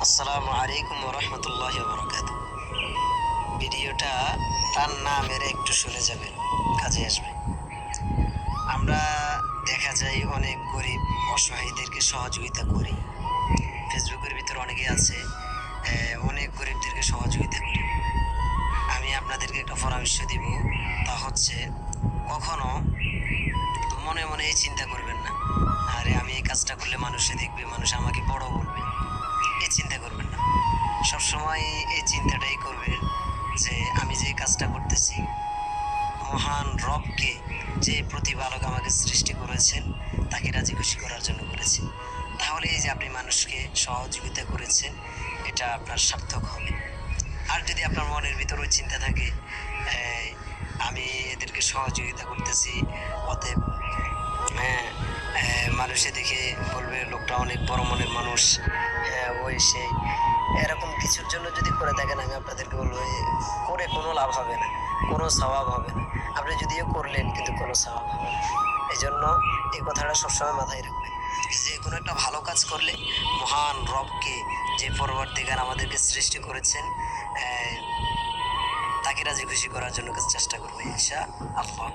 আসসালামু আলাইকুম রহমতুল্লাহ বরকাত। ভিডিওটা টান না মেরে একটু শুনে যাবেন, কাজে আসবে। আমরা দেখা যায় অনেক গরিব অসহায়দেরকে সহযোগিতা করি। ফেসবুকের ভিতর অনেকে আছে অনেক গরিবদেরকে সহযোগিতা করি। আমি আপনাদেরকে একটা পরামর্শ দিব, তা হচ্ছে কখনো মনে মনে এই চিন্তা করবেন না, আরে আমি এই কাজটা করলে মানুষে দেখবে, মানুষ আমাকে বড় বলবে, এই চিন্তা করবেন না। সবসময় এই চিন্তাটাই করবেন যে আমি যে কাজটা করতেছি মহান রবকে, যে প্রতিপালক আমাকে সৃষ্টি করেছেন, তাকে রাজি খুশি করার জন্য করেছে। তাহলে এই যে আপনি মানুষকে সহযোগিতা করেছেন, এটা আপনার সার্থক হবে। আর যদি আপনার মনের ভিতর ওই চিন্তা থাকে আমি এদেরকে সহযোগিতা করতেছি, অতএব মানুষে দেখে বলবে লোকটা অনেক বড় মনের মানুষ, ওই সেই, এরকম কিছুর জন্য যদি করে থাকেন, আমি আপনাদেরকে বলবো করে কোনো লাভ হবে না, কোনো স্বভাব হবে না। আপনি যদিও করলেন কিন্তু কোনো স্বভাব হবে না। এই জন্য এই কথাটা সবসময় মাথায় রাখবেন যে কোনো একটা ভালো কাজ করলে মহান রবকে, যে পরবর্তীকার আমাদেরকে সৃষ্টি করেছেন, তাকে রাজি খুশি করার জন্য চেষ্টা করবো ইনশাআল্লাহ।